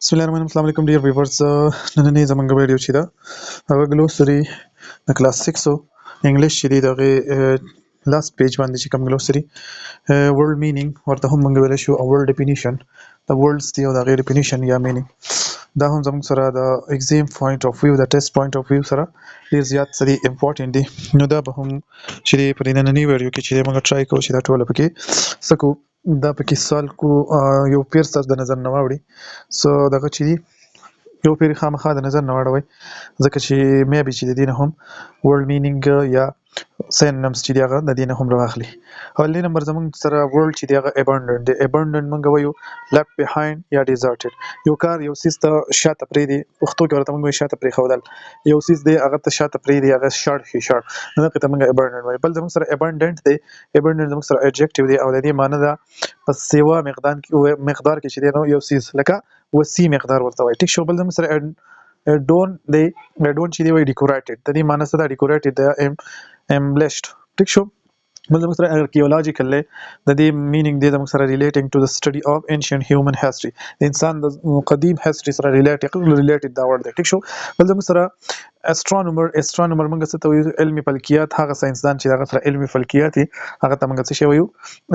بسم الله الرحمن الرحیم. السلام علیکم ډیر ویورز. نننې زمونږ ویډیو چې ده هغه ګلوسري د کلاس 6 انګلیش چې دی دغه لاست پیج باندې چې کوم ګلوسري ورلد مینینګ ورته هم موږ ویلی شو او ورلد ډیفینیشن د ورلډز دی او د هغې ډیفینیشن یا مینینګ دا هم زموږ سره د ایگزام پوینټ اف ویو د ټیسټ پوینټ اف ویو سره ډیر زیات څه دی امپورټنټ دی. نو دا به هم چې دی په دې نننۍ ویډیو کې چې دی موږ ټرای کوو چې دا ټوله پکې څه کوو، دا پکې سوال کو یو پیر ستاسو د نظر نه واوړي. سو دغه چې دی یو پیر خامخا د نظر نه واړوئ ځکه چې مې به چې د دې نه هم ورلد مینینګ یا سینونیمز چې دی هغه د دې نه هم راواخلي. اولنی نمبر زموږ سره ورلد چې دی هغه ابانډنټ دی. ابانډنټ موږ وایو لیفټ بیهایند یا ډیزرټډ. یو کار یو څیز ته شاته پرېږدي، پښتو کې ورته موږ وایو شاته پرېښودل. یو څیز دی هغه ته شاته پرېږدي، هغه شاړ شي شاړ، نو هغې ته موږ ابانډنټ وایو. بل زموږ سره ابانډنټ دی. ابانډنټ زموږ سره ایډجکټیو دی او د دې معنی ده په سیوا مقدار کې چې دی نو یو څیز لکه وسیع مقدار ورته وایي. ټیک شو. بل زموږ سره اډون دی. اډون چې دی وایي ډیکوریټډ. د دې معنی څه ده؟ ډیکوریټډ دی، امبلشډ. ټیک شو. بل زموږ سره ارکیولوژیکل دی. د دې مینینګ دی زموږ سره ریلیټینګ ټو د سټډي اف انشینټ هیومن هسټري، د انسان د قدیم هسټري سره ریلیټډ دا ورډ دی. ټیک شو. بل زموږ سره اسټرونومر. اسټرونومر موږ څه ته وایو؟ علمي فلکیات. هغه ساینسدان چې هغه سره علمي فلکیات وي هغه ته موږ څه شی وایو؟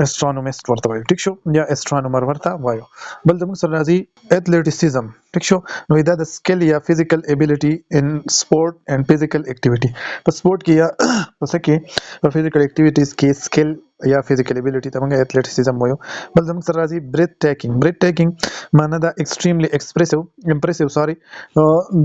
اسټرونومست ورته وایو. ټیک شو. یا اسټرونومر ورته وایو. بل زموږ سره راځي ایتھلیټیسزم. ټیک شو. نو دا د سکل یا فزیکل ایبیلیټي ان سپورت اینڈ فزیکل ایکټیویټي. په سپورت کې یا په څه کې په فزیکل ایکټیویټیز کې سکل یا فزیکل ایبیلیټي ته موږ ایتھلیټیسزم وایو. بل زموږ سره راځي بریث ټیکینګ. بریث ټیکینګ معنی دا ایکسټریملی امپریسیو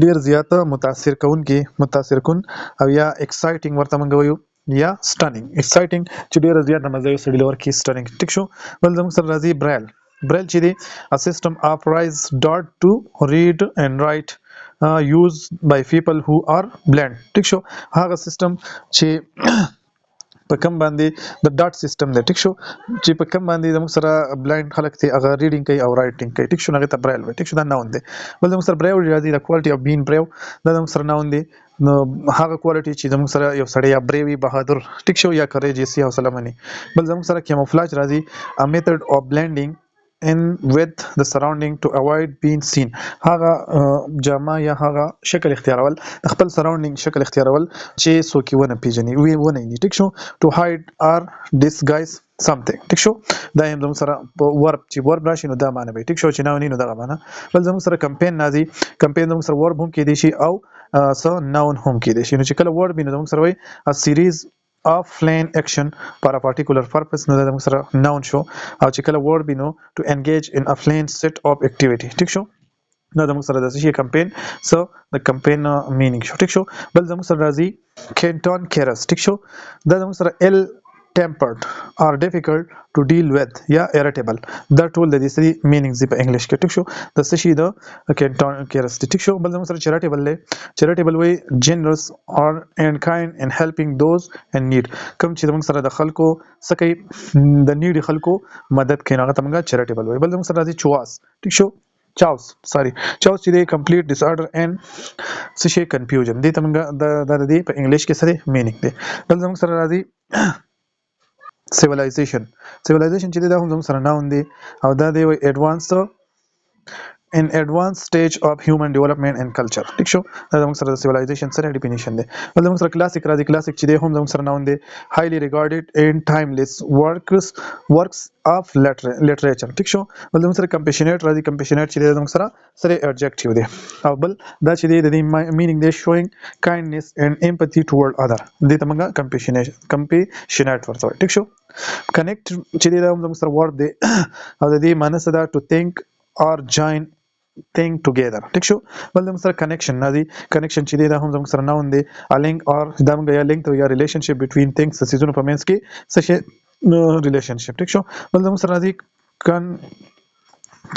ډیر زیاته متاثر کون او یا ایکسایټینګ ورته موږ وایو یا سټنینګ. ایکسایټینګ چې ډیره زیاته مزه یو سړي لور کې سټنینګ. ټیک شو. بل زموږ سره راځي برایل. برایل چې دی a system of raised dot to read and write used by people who are blind. ټیک شو. هغه سیستم چې په کم باندې د ډاټ سیستم دی. ټیک شو. چې په کم باندې زموږ سره بلایند خلک دی هغه ریډینګ کوي او رایټینګ کوي. ټیک شو. هغې ته برایل وایي. ټیک شو. دا ناون دی. بل زموږ سره برایو راځي د کوالټي اف بین بریو. دا زموږ سره ناون دی. نو هغه کوالټي چې زموږ سره یو سړی یا بریو وي، بهادر. ټیک شو. یا کریجیس یا حوصله مني. بل زموږ سره کیموفلاج راځي a method of blending in with the surrounding to avoid being seen. هغه جامه یا هغه شکل اختیارول، خپل سراوندینګ شکل اختیارول چې څوک یې ونه پیژني ونه ویني. ټیک شو. to hide or disguise something. ټیک شو. دا هم زموږ سره په ورب چې ورب راشي نو دا معنی وي. ټیک شو. چې ناونی نو دغه معنی. بل زموږ سره کمپین راځي. کمپین زموږ سره ورب هم کېدی شي او ناون هم کېدی شي. نو چې کله ورب وي نو زموږ سره وایي a series of plan action for a particular purpose. نو دا زموږ سره ناون شو. او چې کله ورب وي نو to engage in a plan set of activity. ټیک شو. دا زموږ سره د څه کمپین د کمپین مینینګ شو. ټیک شو. بل زموږ سره راځي کینټون کیرس. ټیک شو. دا زموږ سره ال tempered or difficult to deal with یا irritable. دا ټول د دې سری مینینګز دی په انګلیش کې. ټیک شو. د څه شي د کینټون کیرس. ټیک شو. بل زموږ سره چیریټیبل دی. چیریټیبل وایي generous or and kind in helping those in need. کوم چې زموږ سره د خلکو څه کوي، د نیډي خلکو مدد کوي، هغه ته موږ چیریټیبل وایي. بل زموږ سره راځي چواس. ټیک شو. چاوس چې دی کمپلیټ ډیس آرډر اینډ څه شي کنفیوژن. دې ته موږ د دې په انګلیش کې سره مینینګ دی. بل زموږ سره راځي civilization چې دا هم زموږ سره ناون دی او دا دی وایي advanced stage of human development and culture. ټیک شو. دا زموږ سره د civilization سره ډیفینیشن دی. بل زموږ سره کلاسیک راځي. کلاسیک چې دی هم زموږ سره ناون دی. highly regarded and timeless works of literature. ټیک شو. بل زموږ سره compassionate راځي. compassionate چې دی زموږ سره adjective دی. او بل دا چې دی د دې meaning دی showing kindness and empathy toward other. دې ته موږ compassionate ورته وایو. ټیک شو. connect چې دی دا هم زموږ سره word دی او د دې معنی څه ده؟ to think or join thing together. ټیک شو. بل زموږ سره connection راځي. connection چې دی دا هم زموږ سره ناون دی. a link or دا موږ یا link یا relationship between things د څیزونو په منځ کې څه شي relationship. ټیک شو. بل زموږ سره راځي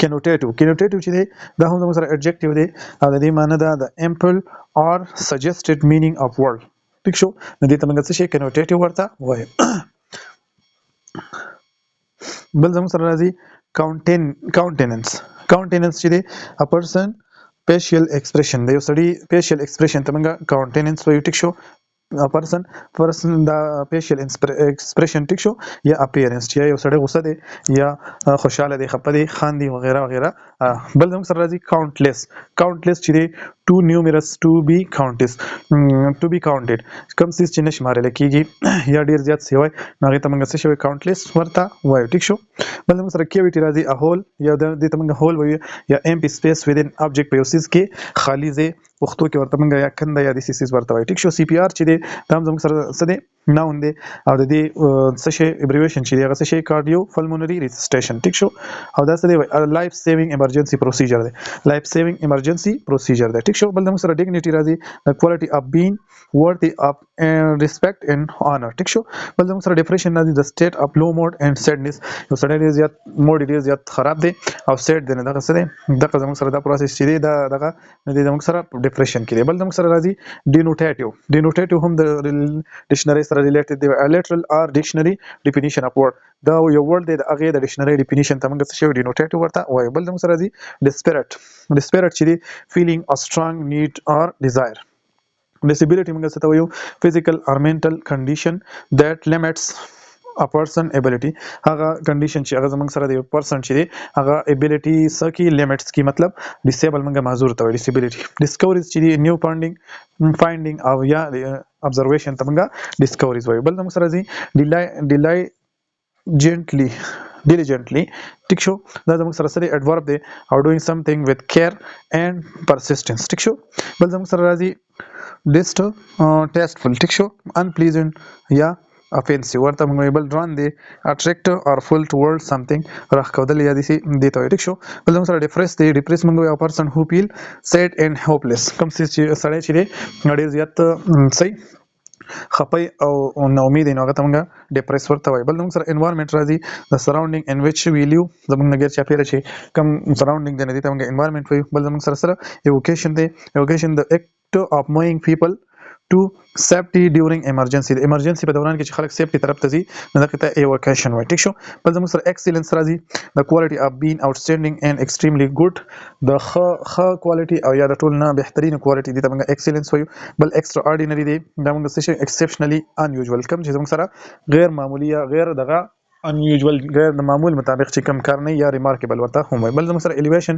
connotative چې دی دا هم زموږ سره adjective دی او د دې معنی ده the ample or suggested meaning of word. ټیک شو. نو دې ته موږ څه شي connotative ورته وایو. بل زموږ سره راځي countenance چې دی a person facial expression دی. یو سړي facial expression ته موږ countenance وایو. ټیک شو. person دا facial expression. ټیک شو. یا appearance چې یو سړی غوسه دی یا خوشاله دی، خپه دی، خاندي وغیرہ وغیرہ، بل زموږ سره راځي کاونټلیس چې دی ټو نیومرس ټو بی کاونټډ کوم څیز چې نشمارل کیږي یا ډیر زیات سی وای نو هغه ته موږ څه شوی کاونټلیس ورته وایو ټیک شو. بل زموږ سره کیویټي راځي ا هول یا د دې ته موږ هول وایو یا امپټي سپیس وذین ابجیکټ په یو څیز کې خالی ځای پښتو کې ورته موږ یا کنده یا د سیسیز ورته وایو ټیک شو. سی پی آر چې دی دا هم زموږ سره څه دی ناون دی او د دې څه شی ابریویشن چې دی هغه څه شی کارډیو پلمونري ریسسټیشن ټیک شو. او دا څه دی لایف سیوینګ ایمرجنسي پروسیجر دی لایف سیوینګ ایمرجنسي پروسیجر دی ټیک شو. بل زموږ سره ډیګنیټي راځي د کوالټي اف بینګ worthy of respect and honor ټیک شو. بل زموږ سره ډیپریشن راځي د سټیټ اف لو موډ اینڈ سیډنس یو سړی ډیر زیات موډ ډیر زیات خراب دی او سیډ دی نه دغه څه دی دغه زموږ سره دا پروسس چې دی دا دغه د زموږ سره ډیپریشن کې دی. بل زموږ سره راځي ډینوټیټیو هم د ډکشنری سره ریلیټډ دی لیټرل اور ډکشنری ډیفینیشن اف ورډ دا یو ورډ دی د هغه د ډکشنری ډیفینیشن ته موږ څه شی ډینوټیټیو ورته وایو. بل زموږ سره راځي ډیسپیرټ چې دی فیلینګ ا سترونګ نیډ اور ډیزایر. disability موږ څه ته وایو physical or mental condition that limits a person ability هغه condition چې هغه زموږ سره د یو پرسن چې دی هغه ability سکی لیمټس کی مطلب disable موږ معذور ته وایو disability. discoveries چې دی نیو finding او یا observation ته موږ discoveries وایو. بل موږ سره راځي diligently ټیک شو دا زموږ سره سره adverb دی او doing something with care and persistence ټیک شو. بل زموږ سره راځي tasteful ټیک شو unpleasant یا offensive ورته موږ بل drawn دی attractive or full towards something راخودل یا دي ته ټیک شو. بل موږ سره depressed موږ یو person who feel sad and hopeless کوم څه چې سړی چې دی ډیر زیات صحیح خپای او نو امید نه هغه ته موږ ډیپریس ورته وای. بل موږ سره انوایرنمنت راځي د سراوندینګ ان ویچ وی لیو زموږ نګر چاپیره چې کم سراوندینګ د ندی ته موږ انوایرنمنت وای. بل موږ سره ایوکیشن دی ایوکیشن د ایکټ اف مووینګ پیپل ټو سیفټي ډیورینګ ایمرجنسي د ایمرجنسي په دوران کې چې خلک سیفټي طرف ته ځي نو دغه ته ایوکیشن وای ټیک شو. بل زموږ سره ایکسلنس راځي د کوالټي اف بین آوټسټینډینګ اینڈ ایکسټریملی ګډ د خ کوالټي او یا د ټول نه بهترین کوالټي دي ته موږ ایکسلنس وایو. بل ایکسترا آرډینری دی دا موږ څه شي ایکسپشنلی انیوزوال کوم چې موږ سره غیر معمولی یا غیر دغه unusual غیر د معمول مطابق چې کم کار نه یا ریمارکیبل ورته هم وي. بل زموږ سره الیویشن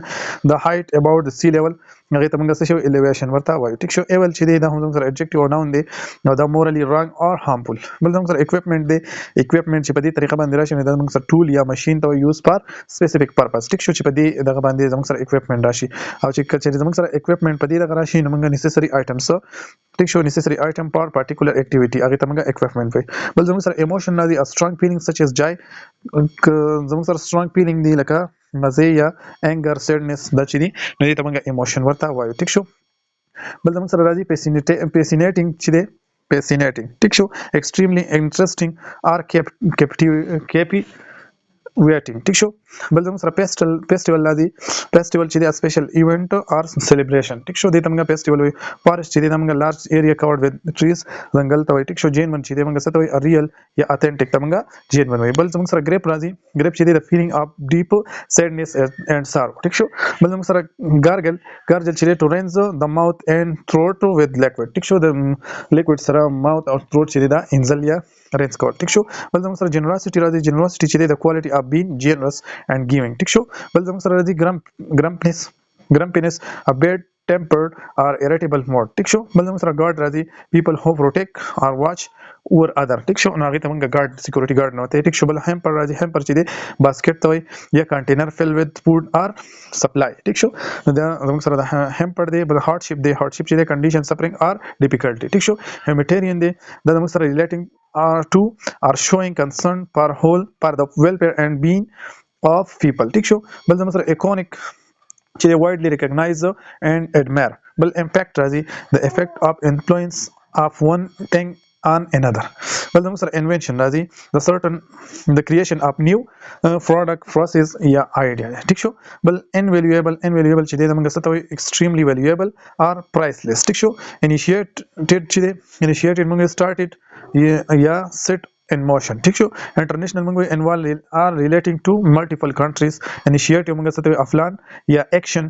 د هایټ اباوت د سی لیول هغه ته موږ څه شو الیویشن ورته وایو ټیک شو. ایول چې دی دا هم زموږ سره ایڈجیکټیو او ناون دی نو دا مورلی رانګ اور هارمفul. بل زموږ سره اکوپمنٹ دی اکوپمنٹ چې په دې طریقه باندې راشي نو دا موږ سره ټول یا ماشين ته یوز فار سپیسیفیک پرپس ټیک شو چې په دې دغه باندې زموږ سره اکوپمنٹ راشي او چې زموږ سره اکوپمنٹ په دې دغه راشي نو موږ نیسیسری آیټمز ټیک شو نیسیسری آیټم فار پارټیکولر اکټیویټي هغه ته موږ اکوپمنٹ وایو. بل زموږ سره ایموشن راځي ا سترونګ فیلینګ سچ از جای زموږ سره سترونګ فیلینګ دی لکه مزه یا انګر سیډنس دا چې دی نو دې ته موږ ایموشن ورته وایو ټیک شو. بل زموږ سره راځي پیسینیټینګ چې دی پیسینیټینګ ټیک شو ایکسټریملی انټرېسټینګ اور ویټینګ ټیک شو. بل زموږ سره فیسټیول راځي فیسټیول چې دی سپیشل ایونت اور سیلیبریشن ټیک شو دې ته موږ فیسټیول وایو. فارست چې دی موږ لارج ایریا کورډ وذ ټریز ځنګل ته وایو ټیک شو. جین من چې دی موږ څه ته وایو ریل یا اتھنټیک ته موږ جین من وایو. بل زموږ سره گریپ راځي گریپ چې دی د فیلینګ اف ډیپ سیډنس اینڈ سارو ټیک شو. بل زموږ سره ګارګل چې دی ټو رینز د ماوث اینڈ تھروټ وذ لیکوډ ټیک شو د لیکوډ سره ماوث او تھروټ چې دی دا انزل یا رینز کول ټیک شو. بل زموږ سره جنراسټي راځي جنراسټي چې دی د کوالټي اف بینګ جنرس and giving ټیک شو. بل زموږ سره راځي grumpiness a bad tempered or irritable mode ټیک شو. بل زموږ سره guard راځي people who protect or watch over other ټیک شو نو هغه ته موږ guard security guard نه وته ټیک شو. بل hamper راځي hamper چې دی باسکټ ته وي یا container filled with food or supply ټیک شو نو دا زموږ سره د hamper دی. بل hardship چې دی condition suffering or difficulty ټیک شو. humanitarian دی دا زموږ سره relating to or showing concern for the welfare and being of people ټیک شو. بل زموږ سره اکونیک چې widely recognized and admire. بل impact راځي the effect of influence of one thing on another. بل زموږ سره invention راځي the creation of new product process یا idea ټیک شو. بل invaluable چې دی موږ څه ته وایو extremely valuable or priceless ټیک شو. initiated چې دی initiated موږ started یا set in motion ټیک شو. international موږ involved are relating to multiple countries initiative موږ څه ته a plan یا action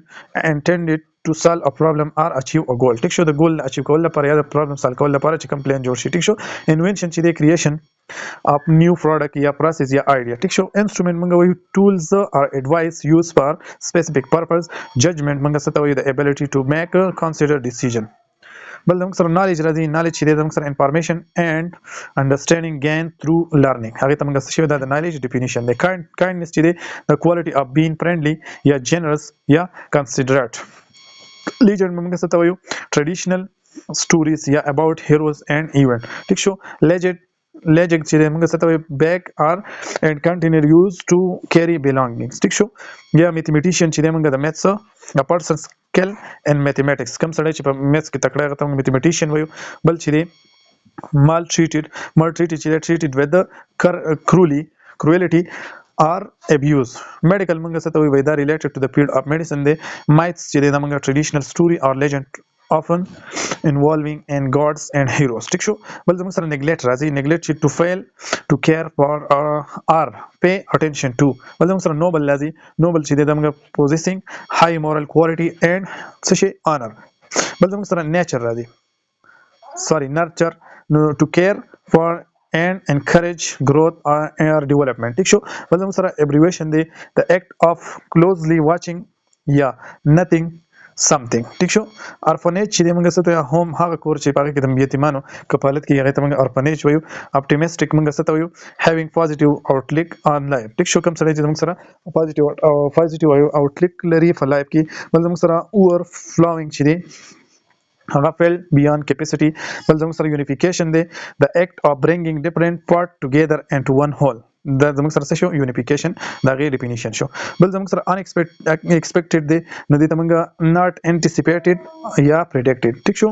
intended to solve a problem or achieve a goal ټیک شو د ګول اچیو کول لپاره یا د پرابلم سالو کول لپاره چې کوم پلان جوړ شي ټیک شو انوینشن چې د کریشن اف نیو پروډکټ یا پروسس یا ایډیا ټیک شو انسټرومنت موږ وایو ټولز or advice used for specific purpose judgment موږ څه ته وایو the ability to make a considered decision بل موږ سره نالج راځي نالج چې د موږ سره انفارمیشن and understanding gain through learning هغه ته موږ څه شوی دا د نالج ډیفینیشن د kindness چې د quality of being friendly یا generous یا considerate legend موږ څه ته وایو traditional stories یا about heroes and event ټیک شو legend چې موږ څه ته وایو bag or and container used to carry belongings ټیک شو یا mathematician چې موږ د maths a person's skill in mathematics کوم سړی چې په میث کې تکړه هغه ته mathematician وایو بل چې دی maltreated چې دی treated with the cruelty or abuse medical موږ څه ته وایو دا related to the field of medicine دی myths چې دی دا موږ traditional story or legend often involving in gods and heroes ټیک شو بل زموږ سره neglect راځي neglect چې to fail to care for or pay attention to بل زموږ سره noble راځي noble چې د موږ possessing high moral quality and څه شي honor بل زموږ سره nature راځي nurture to care for and encourage growth or development ټیک شو بل زموږ سره abbreviation دی the act of closely watching یا nothing something ټیک شو orphanage چې موږ څه ته هوم هغه کور چې پاره کې د یتیمانو کفالت کې هغه ته موږ orphanage وایو optimistic موږ څه ته وایو having positive outlook on life ټیک شو کوم سره چې موږ سره positive outlook لري په لایف کې بل موږ سره overflowing چې دی هغه fell beyond capacity بل زموږ سره unification دی the act of bringing different part together into one whole دا زموږ سره څه شو unification دا غیر ډیفینیشن شو بل زموږ سره unexpected دی نو دې ته موږ not anticipated یا predicted ټیک شو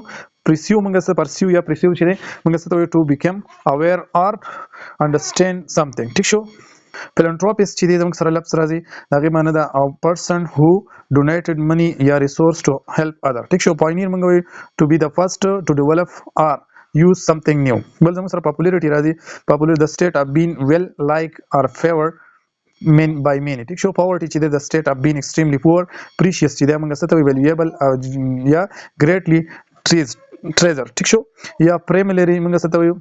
pursue موږ سره pursue یا pursue چې دی موږ سره to become aware or understand something ټیک شو philanthropist چې دی موږ سره لفظ راځي دا غي معنی دا a person who donated money یا resource to help other ټیک شو pioneer موږ وایو to be the first to develop or use something new بل زموږ سره popularity راځي popular the state of being well liked or favored by many ټیک شو poverty چې the state of being extremely poor precious چې دا موږ څه ته valuable یا greatly treasure ټیک شو یا primarily موږ څه ته وایو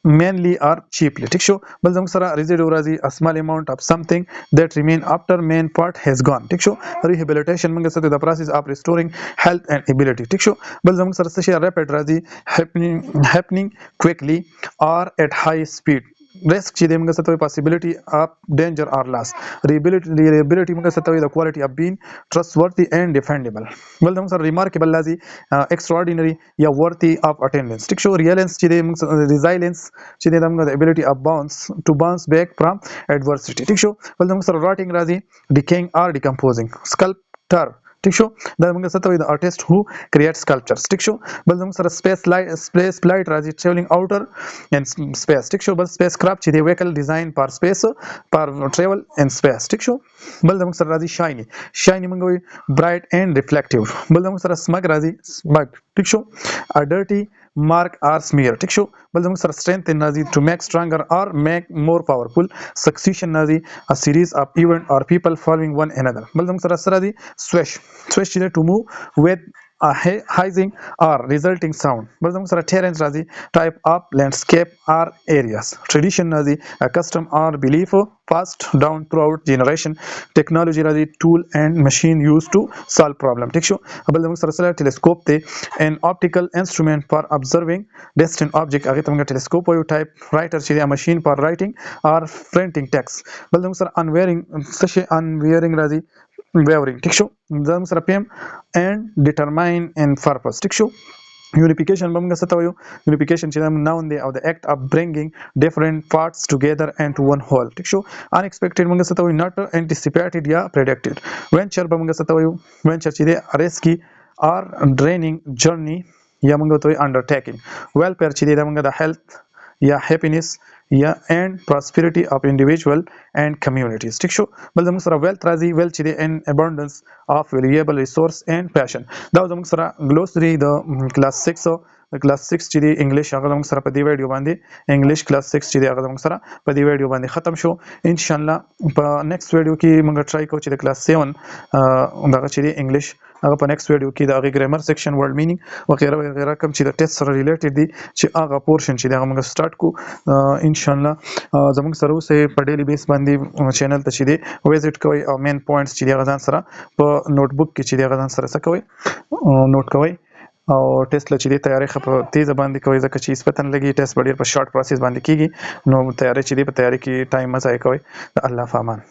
mainly or cheaply ټیک شو بل زموږ سره residue راځي a small amount of something that remain after main part has gone ټیک شو rehabilitation موږ سره the process of restoring health and ability ټیک شو بل زموږ سره څه شي rapid راځي happening quickly or at high speed risk چې موږ څه ته possibility of danger or loss reliability موږ څه ته the quality of being trustworthy and dependable بل زموږ سره remarkable راځي extraordinary یا worthy of attendance ټیک شو resilience چې موږ resilience چې موږ the ability of bounce back from adversity ټیک شو بل زموږ سره rotting راځي decaying or decomposing sculptor ټیک شو دا موږ څه ته the artist who creates sculptures ټیک شو بل موږ سره space flight راځي traveling outer and space ټیک شو بل space craft چې دی vehicle design for space for travel in space ټیک شو بل موږ سره راځي shiny موږ وي bright and reflective بل موږ سره smug راځي smug ټیک شو a dirty mark or smear ټیک شو بل موږ سره strength راځي to make stronger or make more powerful succession راځي a series of event or people following one another بل موږ سره راځي swish چې to move with a hissing or resulting sound بل زموږ سره terrain راځي type of landscape or areas tradition راځي a custom or belief passed down throughout generation technology راځي tool and machine used to solve problem ټیک شو بل زموږ سره telescope ته an optical instrument for observing distant object هغه ته موږ telescope وایو type writer چې a machine for writing or printing text بل زموږ سره unwearing راځي wavering ټیک شو دا موږ سره pm and determine and purpose ټیک شو unification به موږ څه ته وایو unification چې دا noun دی او the act of bringing different parts together into one whole ټیک شو unexpected موږ څه ته وایو not anticipated یا predicted venture به موږ څه ته وایو venture چې دی risky or draining journey یا موږ ته وایو undertaking welfare چې دی دا موږ د health یا happiness یا and prosperity of individual and communities ټیک شو بل زموږ سره wealth راځي wealth چې دی an abundance of valuable resource and passion دا زموږ سره glossary د class 6 کلاس 6 چې دی انګلیش هغه موږ سره په دې ویډیو باندې انګلیش کلاس 6 چې دی هغه موږ سره په دې ویډیو باندې ختم شو. ان شاء الله په نیکسټ ویډیو کې موږ ټرای کوو چې د کلاس 7 دغه چې دی انګلیش هغه په نیکسټ ویډیو کې د هغه ګرامر سیکشن ورډ مینینګ وغیرہ وغیرہ کوم چې د ټیسټ سره ریلیټډ دي چې هغه پورشن چې دی هغه موږ سٹارټ کو ان شاء الله. زموږ سره اوسه په ډیلی بیس باندې چینل ته چې دی وزټ کوئ او مین پوینټس چې دی هغه ځان سره په نوٹ بک کې چې دی هغه ځان سره څه کوئ نوٹ کوئ او ټیسټ لچې دی تیاری خپ تیز باندې کوي ځکه چې سپتن لګي ټیسټ ډیر په شارټ پروسس باندې کیږي نو تیاری چې دی په تیاری کې ټایم مزای کوي. الله فامان.